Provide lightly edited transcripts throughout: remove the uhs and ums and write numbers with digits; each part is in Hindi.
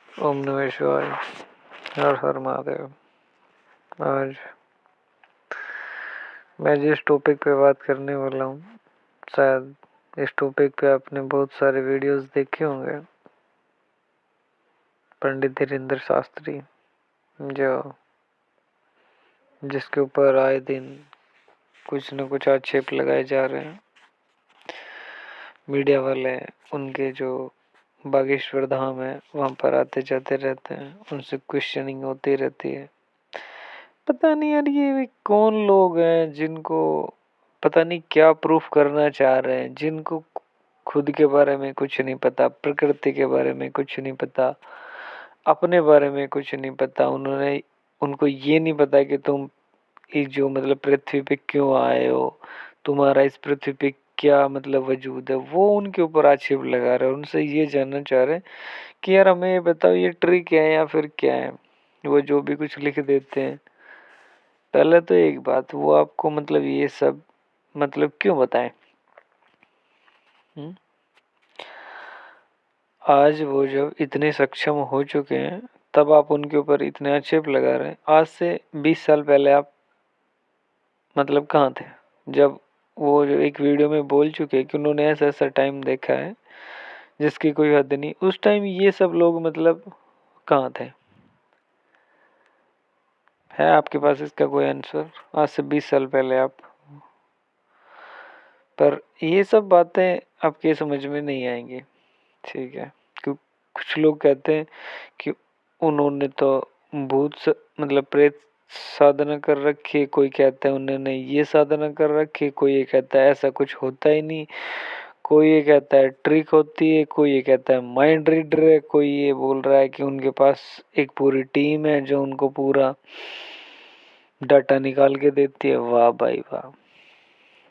ओम नमः शिवाय। हर हर महादेव। आज मैं जिस टॉपिक पे बात करने वाला हूँ, शायद इस टॉपिक पे आपने बहुत सारे वीडियोस देखे होंगे। पंडित धीरेन्द्र शास्त्री, जो जिसके ऊपर आए दिन कुछ न कुछ आक्षेप लगाए जा रहे हैं। मीडिया वाले उनके जो बागेश्वर धाम है वहाँ पर आते जाते रहते हैं, उनसे क्वेश्चनिंग होती रहती है। पता नहीं यार, ये कौन लोग हैं जिनको पता नहीं क्या प्रूफ करना चाह रहे हैं, जिनको खुद के बारे में कुछ नहीं पता, प्रकृति के बारे में कुछ नहीं पता, अपने बारे में कुछ नहीं पता। उनको ये नहीं पता कि तुम इस जो मतलब पृथ्वी पे क्यों आए हो, तुम्हारा इस पृथ्वी पे क्या मतलब वजूद है। वो उनके ऊपर आक्षेप लगा रहे हैं, उनसे ये जानना चाह रहे हैं कि यार हमें ये बताओ, ये ट्रिक है या फिर क्या है। वो जो भी कुछ लिख देते हैं। पहले तो एक बात, वो आपको मतलब ये सब मतलब क्यों बताएं। हम्म? आज वो जब इतने सक्षम हो चुके हैं, तब आप उनके ऊपर इतने आक्षेप लगा रहे हैं। आज से 20 साल पहले आप मतलब कहाँ थे, जब वो जो एक वीडियो में बोल चुके हैं कि उन्होंने ऐसा ऐसा टाइम देखा है जिसकी कोई हद नहीं। उस टाइम ये सब लोग मतलब कहाँ थे? है आपके पास इसका कोई आंसर? आज से 20 साल पहले आप। पर ये सब बातें आपके समझ में नहीं आएंगी, ठीक है। क्यों? कुछ लोग कहते हैं कि उन्होंने तो मतलब प्रेत साधना कर रखी है, कोई कहता है उन्होंने ये साधना कर रखी है, कोई ये कहता है ऐसा कुछ होता ही नहीं, कोई ये कहता है ट्रिक होती है, कोई ये कहता है माइंड रीडर है, कोई ये बोल रहा है कि उनके पास एक पूरी टीम है जो उनको पूरा डाटा निकाल के देती है। वाह भाई वाह।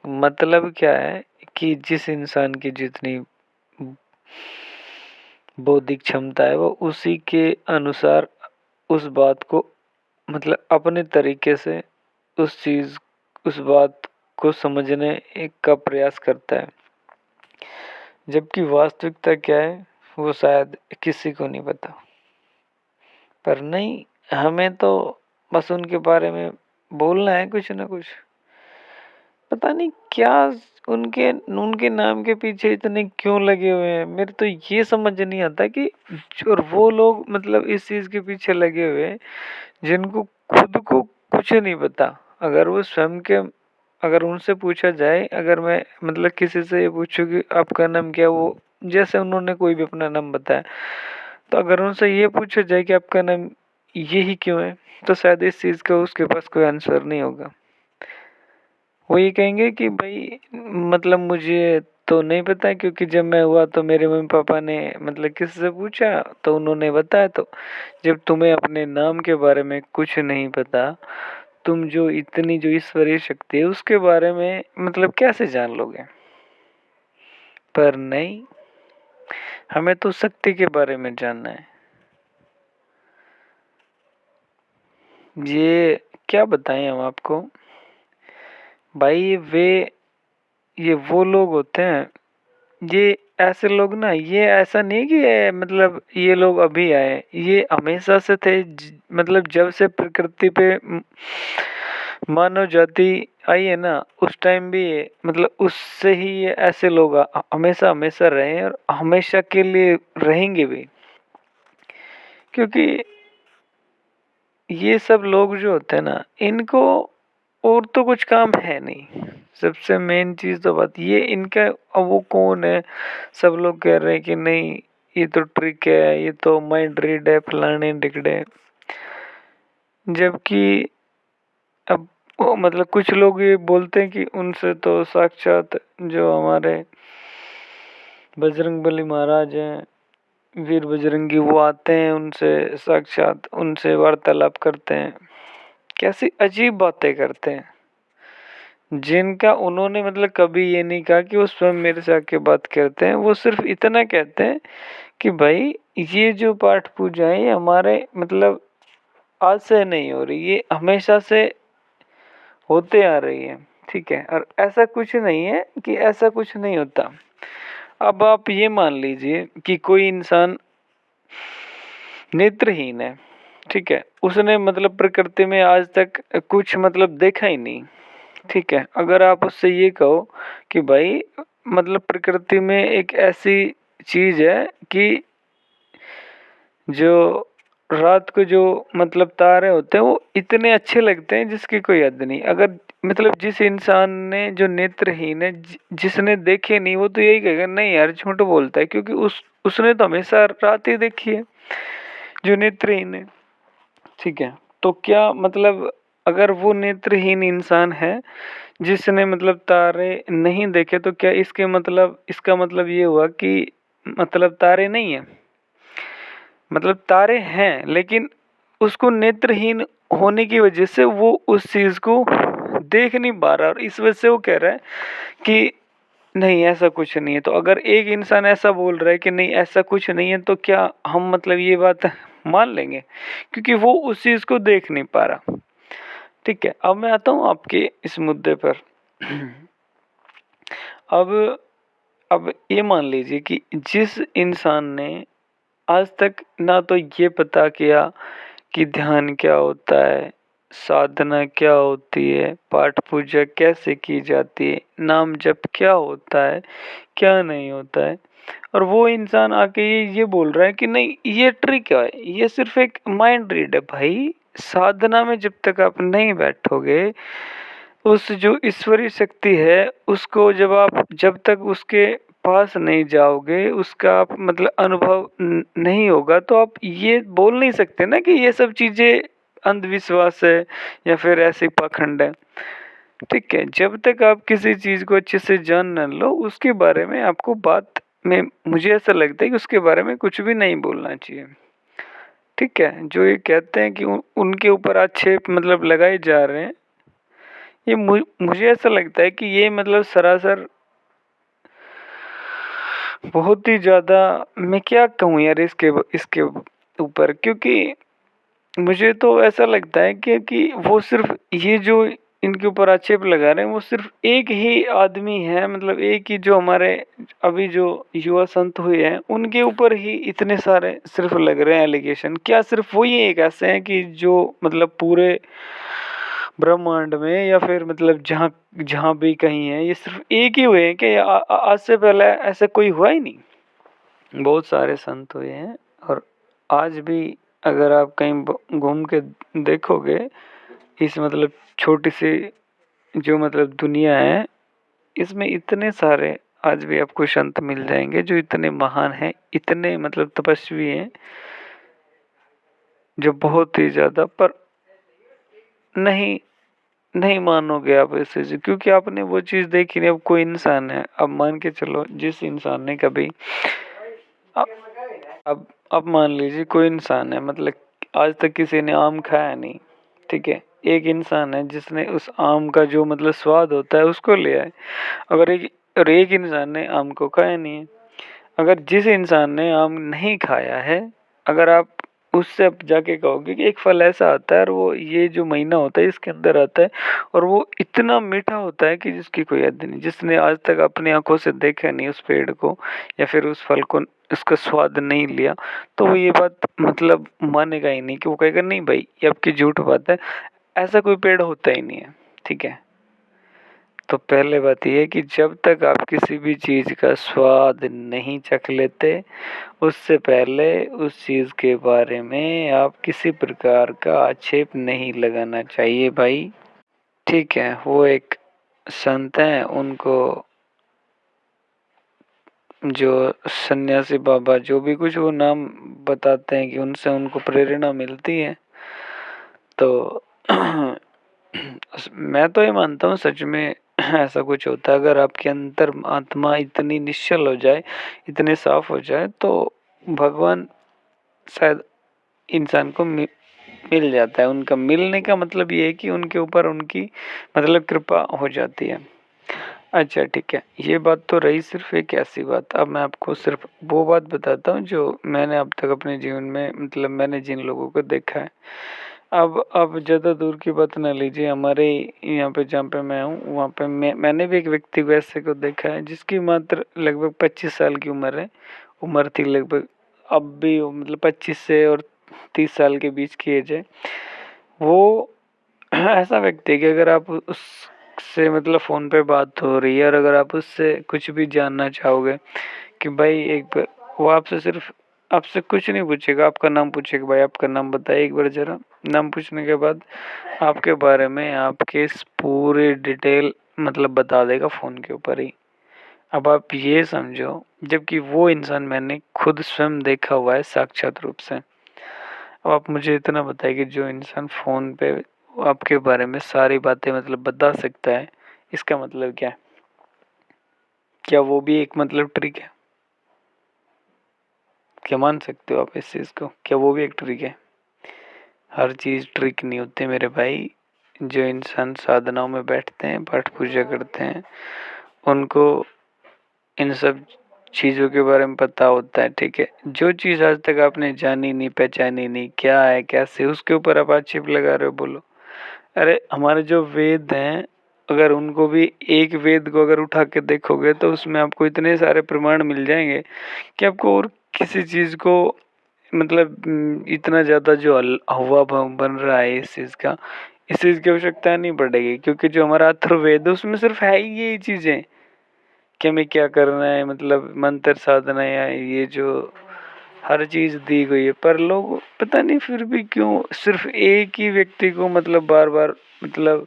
मतलब क्या है कि जिस इंसान की जितनी बौद्धिक क्षमता है, वो उसी के अनुसार उस बात को मतलब अपने तरीके से उस बात को समझने का प्रयास करता है। जबकि वास्तविकता क्या है वो शायद किसी को नहीं पता। पर नहीं, हमें तो बस उनके बारे में बोलना है कुछ ना कुछ। पता नहीं क्या उनके उनके नाम के पीछे इतने क्यों लगे हुए हैं। मेरे तो ये समझ नहीं आता कि और वो लोग मतलब इस चीज के पीछे लगे हुए हैं जिनको खुद को कुछ नहीं पता। अगर वो स्वयं के अगर उनसे पूछा जाए, अगर मैं मतलब किसी से ये पूछूं कि आपका नाम क्या, वो जैसे उन्होंने कोई भी अपना नाम बताया, तो अगर उनसे ये पूछा जाए कि आपका नाम ये ही क्यों है, तो शायद इस चीज का उसके पास कोई आंसर नहीं होगा। वो ये कहेंगे कि भाई मतलब मुझे तो नहीं पता, क्योंकि जब मैं हुआ तो मेरे मम्मी पापा ने मतलब किसी से पूछा तो उन्होंने बताया। तो जब तुम्हें अपने नाम के बारे में कुछ नहीं पता, तुम जो इतनी जो ईश्वरीय शक्ति है उसके बारे में मतलब कैसे जान लोगे? पर नहीं, हमें तो शक्ति के बारे में जानना है। ये क्या बताएं हम आपको भाई। ये वो लोग होते हैं, ये ऐसे लोग ना, ये ऐसा नहीं कि मतलब ये लोग अभी आए, ये हमेशा से थे। मतलब जब से प्रकृति पे मानव जाति आई है ना, उस टाइम भी मतलब उससे ही ये ऐसे लोग हमेशा हमेशा रहे हैं और हमेशा के लिए रहेंगे भी। क्योंकि ये सब लोग जो होते हैं ना, इनको और तो कुछ काम है नहीं। सबसे मेन चीज तो बात ये इनका, अब वो कौन है? सब लोग कह रहे हैं कि नहीं ये तो ट्रिक है, ये तो माइंड रीड है, फलाने टिकड़े। जबकि अब मतलब कुछ लोग ये बोलते हैं कि उनसे तो साक्षात जो हमारे बजरंगबली महाराज हैं, वीर बजरंगी, वो आते हैं, उनसे साक्षात उनसे वार्तालाप करते हैं। कैसी अजीब बातें करते हैं जिनका उन्होंने मतलब कभी ये नहीं कहा कि वो स्वयं मेरे से आके बात करते हैं। वो सिर्फ इतना कहते हैं कि भाई ये जो पाठ पूजा है ये हमारे मतलब आज से नहीं हो रही, ये हमेशा से होते आ रही है, ठीक है। और ऐसा कुछ नहीं है कि ऐसा कुछ नहीं होता। अब आप ये मान लीजिए कि कोई इंसान नेत्रहीन है, ठीक है, उसने मतलब प्रकृति में आज तक कुछ मतलब देखा ही नहीं, ठीक है। अगर आप उससे ये कहो कि भाई मतलब प्रकृति में एक ऐसी चीज है कि जो रात को जो मतलब तारे होते हैं वो इतने अच्छे लगते हैं जिसकी कोई हद नहीं। अगर मतलब जिस इंसान ने जो नेत्रहीन है जिसने देखे नहीं वो तो यही कहेगा नहीं यार झूठ बोलता है, क्योंकि उसने तो हमेशा रात ही देखी है जो नेत्रहीन है, ठीक है। तो क्या मतलब अगर वो नेत्रहीन इंसान है जिसने मतलब तारे नहीं देखे तो क्या इसके मतलब इसका मतलब ये हुआ कि मतलब तारे नहीं है? मतलब तारे हैं लेकिन उसको नेत्रहीन होने की वजह से वो उस चीज को देख नहीं पा रहा, और इस वजह से वो कह रहा है कि नहीं ऐसा कुछ नहीं है। तो अगर एक इंसान ऐसा बोल रहा है कि नहीं ऐसा कुछ नहीं है तो क्या हम मतलब ये बात मान लेंगे? क्योंकि वो उस चीज को देख नहीं पा रहा, ठीक है। अब मैं आता हूँ आपके इस मुद्दे पर। अब अब ये मान लीजिए कि जिस इंसान ने आज तक ना तो ये पता किया कि ध्यान क्या होता है, साधना क्या होती है, पाठ पूजा कैसे की जाती है, नाम जप क्या होता है, क्या नहीं होता है, और वो इंसान आके ये बोल रहा है कि नहीं ये ट्रिक है, ये सिर्फ एक माइंड रीड है। भाई साधना में जब तक आप नहीं बैठोगे उस जो ईश्वरीय शक्ति है उसको जब तक उसके पास नहीं जाओगे उसका आप मतलब अनुभव नहीं होगा तो आप ये बोल नहीं सकते ना कि ये सब चीजें अंधविश्वास है या फिर ऐसे पाखंड है, ठीक है। जब तक आप किसी चीज को अच्छे से जान न लो उसके बारे में आपको बाद में मुझे ऐसा लगता है कि उसके बारे में कुछ भी नहीं बोलना चाहिए, ठीक है। जो ये कहते हैं कि उनके ऊपर आक्षेप मतलब लगाए जा रहे हैं, ये मुझे ऐसा लगता है कि ये मतलब सरासर बहुत ही ज्यादा, मैं क्या कहूँ यार इसके इसके ऊपर, क्योंकि मुझे तो ऐसा लगता है कि वो सिर्फ ये जो इनके ऊपर आक्षेप लगा रहे हैं वो सिर्फ एक ही आदमी है, मतलब एक ही जो हमारे अभी जो युवा संत हुए हैं उनके ऊपर ही इतने सारे सिर्फ लग रहे हैं एलिगेशन। क्या सिर्फ वो ही एक ऐसे हैं कि जो मतलब पूरे ब्रह्मांड में या फिर मतलब जहाँ जहाँ भी कहीं है ये सिर्फ एक ही हुए हैं कि आज से पहले ऐसा कोई हुआ ही नहीं? बहुत सारे संत हुए हैं, और आज भी अगर आप कहीं घूम के देखोगे इस मतलब छोटी सी जो मतलब दुनिया है इसमें इतने सारे आज भी आपको संत मिल जाएंगे जो इतने महान हैं, इतने मतलब तपस्वी हैं, जो बहुत ही ज्यादा, पर नहीं नहीं मानोगे आप ऐसे चीज, क्योंकि आपने वो चीज देखी नहीं। अब कोई इंसान है, अब मान के चलो जिस इंसान ने कभी अब मान लीजिए कोई इंसान है मतलब आज तक किसी ने आम खाया नहीं, ठीक है। एक इंसान है जिसने उस आम का जो मतलब स्वाद होता है उसको लिया है। अगर एक इंसान ने आम को खाया नहीं है। अगर जिस इंसान ने आम नहीं खाया है, अगर आप उससे अब जाके कहोगे कि एक फल ऐसा आता है और वो ये जो महीना होता है इसके अंदर आता है और वो इतना मीठा होता है कि जिसकी कोई हद नहीं, जिसने आज तक अपनी आंखों से देखा नहीं उस पेड़ को या फिर उस फल को, उसका स्वाद नहीं लिया, तो वो ये बात मतलब मानेगा ही नहीं, कि वो कहेगा नहीं भाई ये आपकी झूठ बात है, ऐसा कोई पेड़ होता ही नहीं है, ठीक है। तो पहले बात यह है कि जब तक आप किसी भी चीज़ का स्वाद नहीं चख लेते उससे पहले उस चीज़ के बारे में आप किसी प्रकार का आक्षेप नहीं लगाना चाहिए भाई, ठीक है। वो एक संत हैं, उनको जो सन्यासी बाबा जो भी कुछ वो नाम बताते हैं कि उनसे उनको प्रेरणा मिलती है। तो मैं तो ये मानता हूँ सच में ऐसा कुछ होता है। अगर आपके अंतर आत्मा इतनी निश्चल हो जाए, इतने साफ हो जाए, तो भगवान शायद इंसान को मिल जाता है। उनका मिलने का मतलब ये है कि उनके ऊपर उनकी मतलब कृपा हो जाती है। अच्छा ठीक है, ये बात तो रही सिर्फ एक ऐसी बात। अब मैं आपको सिर्फ वो बात बताता हूँ जो मैंने अब तक अपने जीवन में मतलब मैंने जिन लोगों को देखा है। अब ज़्यादा दूर की बात ना लीजिए, हमारे यहाँ पे जहाँ पे मैं हूँ वहाँ पे मैंने भी एक व्यक्ति को ऐसे को देखा है जिसकी मात्र लगभग 25 साल की उम्र है, उम्र थी लगभग। अब भी वो मतलब 25 से और 30 साल के बीच की एज है, वो ऐसा व्यक्ति है कि अगर आप उससे मतलब फ़ोन पे बात हो रही है और अगर आप उससे कुछ भी जानना चाहोगे कि भाई एक बार, वो आपसे सिर्फ आपसे कुछ नहीं पूछेगा, आपका नाम पूछेगा, भाई आपका नाम बताइए एक बार ज़रा। नाम पूछने के बाद आपके बारे में आपके पूरे डिटेल मतलब बता देगा फ़ोन के ऊपर ही। अब आप ये समझो, जबकि वो इंसान मैंने खुद स्वयं देखा हुआ है साक्षात रूप से। अब आप मुझे इतना बताइए कि जो इंसान फ़ोन पे आपके बारे में सारी बातें मतलब बता सकता है, इसका मतलब क्या है? क्या वो भी एक मतलब ट्रिक है? क्या मान सकते हो आप इस चीज़ को? क्या वो भी एक ट्रिक है? हर चीज़ ट्रिक नहीं होती मेरे भाई। जो इंसान साधनाओं में बैठते हैं, पाठ पूजा करते हैं, उनको इन सब चीज़ों के बारे में पता होता है, ठीक है। जो चीज़ आज तक आपने जानी नहीं, पहचानी नहीं, क्या है कैसे, उसके ऊपर आप आक्षेप लगा रहे हो, बोलो। अरे हमारे जो वेद हैं, अगर उनको भी एक वेद को अगर उठा के देखोगे तो उसमें आपको इतने सारे प्रमाण मिल जाएंगे कि आपको और किसी चीज़ को मतलब इतना ज़्यादा जो हवा बन रहा है इस चीज़ का, इस चीज़ की आवश्यकता नहीं पड़ेगी, क्योंकि जो हमारा अथर्ववेद है उसमें सिर्फ है ही यही चीज़ें कि हमें क्या करना है, मतलब मंत्र साधना या ये जो हर चीज़ दी गई है। पर लोग पता नहीं फिर भी क्यों सिर्फ एक ही व्यक्ति को मतलब बार बार मतलब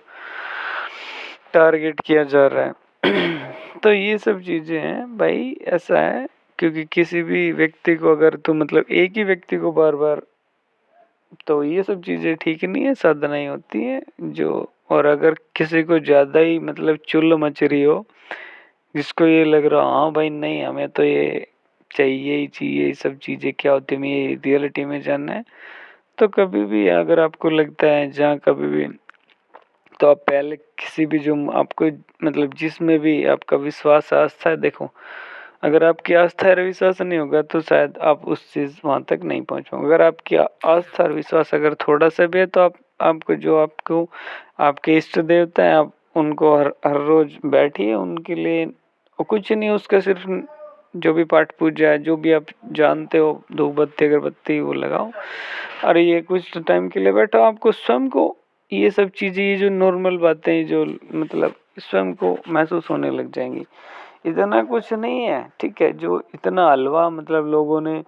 टारगेट किया जा रहा है। तो ये सब चीज़ें हैं भाई, ऐसा है क्योंकि किसी भी व्यक्ति को अगर तू मतलब एक ही व्यक्ति को बार बार, तो ये सब चीज़ें ठीक नहीं है, साधनाएं होती हैं जो। और अगर किसी को ज़्यादा ही मतलब चुल मच रही हो, जिसको ये लग रहा हाँ भाई नहीं हमें तो ये चाहिए ही चाहिए, ये सब चीज़ें क्या होती है हमें ये रियलिटी में जानना है, तो कभी भी अगर आपको लगता है जहाँ कभी भी, तो आप पहले किसी भी जो आपको मतलब जिसमें भी आपका विश्वास आस्था है, देखो अगर आपकी आस्था और विश्वास नहीं होगा तो शायद आप उस चीज़ वहाँ तक नहीं पहुँच पाओगे। अगर आपकी आस्था और विश्वास अगर थोड़ा सा भी है तो आप आपको जो आपको आपके इष्ट देवता हैं, आप उनको हर हर रोज़ बैठिए उनके लिए, और कुछ नहीं उसका सिर्फ जो भी पाठ पूजा है, जो भी आप जानते हो, धूप बत्ती अगरबत्ती वो लगाओ, और ये कुछ टाइम के लिए बैठो, आपको स्वयं को ये सब चीज़ें, ये जो नॉर्मल बातें जो मतलब स्वयं को महसूस होने लग जाएंगी। इतना कुछ नहीं है, ठीक है। जो इतना हलवा मतलब लोगों ने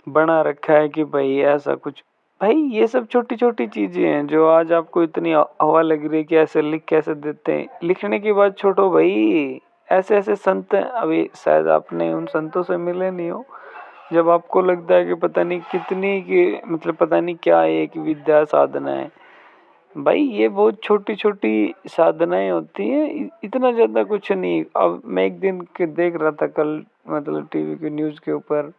बना रखा है कि भाई ऐसा कुछ, भाई ये सब छोटी छोटी चीजें हैं जो आज आपको इतनी हवा लग रही है कि ऐसे लिख कैसे देते हैं। लिखने की बात छोड़ो भाई, ऐसे ऐसे संत हैं, अभी शायद आपने उन संतों से मिले नहीं हो, जब आपको लगता है कि पता नहीं कितनी की मतलब पता नहीं क्या है एक विद्या साधना है, भाई ये बहुत छोटी छोटी साधनाएं होती हैं, इतना ज़्यादा कुछ नहीं। अब मैं एक दिन के देख रहा था कल मतलब टीवी के न्यूज़ के ऊपर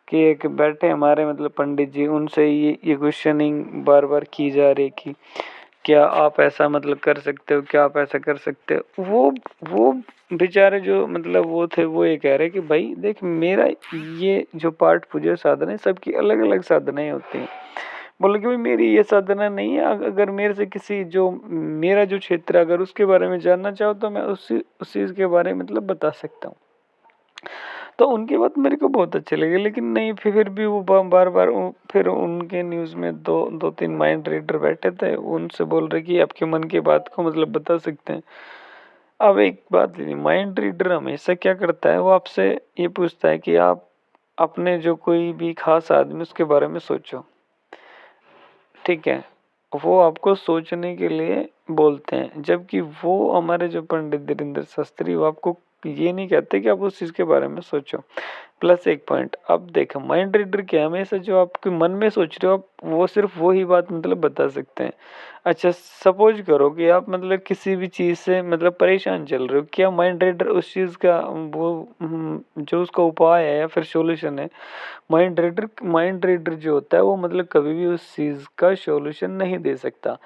कि एक बैठे हमारे मतलब पंडित जी, उनसे ये क्वेश्चनिंग बार बार की जा रही कि क्या आप ऐसा मतलब कर सकते हो, क्या आप ऐसा कर सकते हो। वो बेचारे जो मतलब वो थे, वो ये कह रहे कि भाई देख मेरा ये जो पाठ पूजा साधना है सबकी अलग अलग साधनाएं होती हैं। बोले कि भाई मेरी ये साधना नहीं है, अगर मेरे से किसी जो मेरा जो क्षेत्र है अगर उसके बारे में जानना चाहो तो मैं उस चीज़ के बारे में मतलब बता सकता हूँ। तो उनकी बात मेरे को बहुत अच्छी लगी, लेकिन नहीं फिर भी वो बार बार फिर उनके न्यूज़ में दो दो तीन माइंड रीडर बैठे थे, उनसे बोल रहे कि आपके मन की बात को मतलब बता सकते हैं। अब एक बात, माइंड रीडर हमेशा क्या करता है, वो आपसे ये पूछता है कि आप अपने जो कोई भी खास आदमी उसके बारे में सोचो, ठीक है। वो आपको सोचने के लिए बोलते हैं, जबकि वो हमारे जो पंडित धीरेन्द्र शास्त्री, वो आपको ये नहीं कहते कि आप उस चीज़ के बारे में सोचो। प्लस एक पॉइंट, अब देखो माइंड रीडर क्या है, हमेशा जो आपके मन में सोच रहे हो आप वो सिर्फ वो ही बात मतलब बता सकते हैं। अच्छा सपोज करो कि आप मतलब किसी भी चीज़ से मतलब परेशान चल रहे हो, क्या माइंड रीडर उस चीज़ का वो जो उसका उपाय है या फिर सॉल्यूशन है, माइंड रीडर जो होता है वो मतलब कभी भी उस चीज़ का सॉल्यूशन नहीं दे सकता।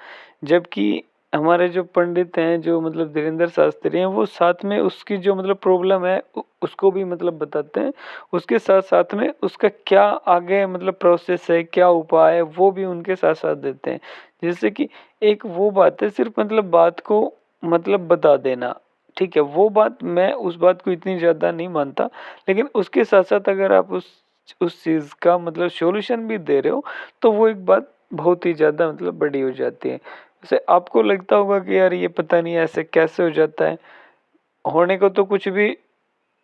जबकि हमारे जो पंडित हैं जो मतलब धीरेन्द्र शास्त्री हैं, वो साथ में उसकी जो मतलब प्रॉब्लम है उसको भी मतलब बताते हैं, उसके साथ साथ में उसका क्या आगे मतलब प्रोसेस है, क्या उपाय है, वो भी उनके साथ साथ देते हैं। जैसे कि एक वो बात है सिर्फ मतलब बात को मतलब बता देना, ठीक है, वो बात मैं उस बात को इतनी ज़्यादा नहीं मानता, लेकिन उसके साथ साथ अगर आप उस उस चीज़ का मतलब सॉल्यूशन भी दे रहे हो, तो वो एक बात बहुत ही ज़्यादा मतलब बड़ी हो जाती है। वैसे आपको लगता होगा कि यार ये पता नहीं ऐसे कैसे हो जाता है? होने को तो कुछ भी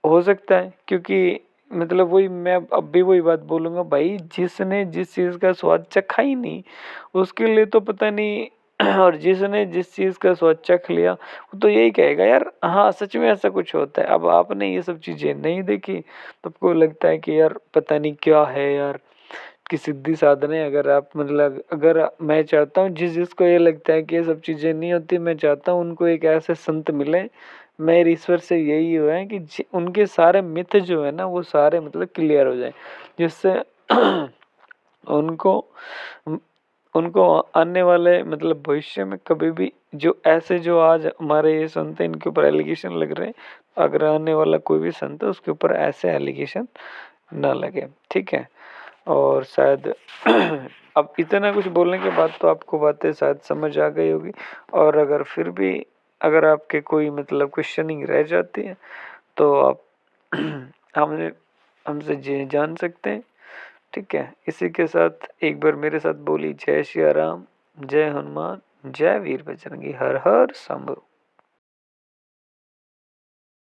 हो सकता है, क्योंकि मतलब वही मैं अब भी वही बात बोलूँगा भाई, जिसने जिस चीज़ का स्वाद चखा ही नहीं, उसके लिए तो पता नहीं और जिसने जिस चीज़ का स्वाद चख लिया, वो तो यही कहेगा यार हाँ, सच में ऐसा कुछ होता है। अब आपने ये सब चीज़ें नहीं देखी, तो आपको लगता है कि यार पता नहीं क्या है यार, कि सिद्धि साधन है। अगर आप मतलब अगर मैं चाहता हूँ जिसको ये लगता है कि ये सब चीज़ें नहीं होती, मैं चाहता हूँ उनको एक ऐसे संत मिले। मेरे ईश्वर से यही हुआ है कि उनके सारे मिथ जो है ना वो सारे मतलब क्लियर हो जाए, जिससे उनको उनको आने वाले मतलब भविष्य में कभी भी जो ऐसे जो आज हमारे ये संत हैं इनके ऊपर एलिगेशन लग रहे हैं, अगर आने वाला कोई भी संत है उसके ऊपर ऐसे एलिगेशन ना लगे। ठीक है। और शायद अब इतना कुछ बोलने के बाद तो आपको बातें शायद समझ आ गई होगी। और अगर फिर भी अगर आपके कोई मतलब क्वेश्चनिंग रह जाती है तो आप हमसे हमसे जान सकते हैं। ठीक है। इसी के साथ एक बार मेरे साथ बोली जय श्री राम, जय हनुमान, जय वीर बजरंगी, हर हर शंभू।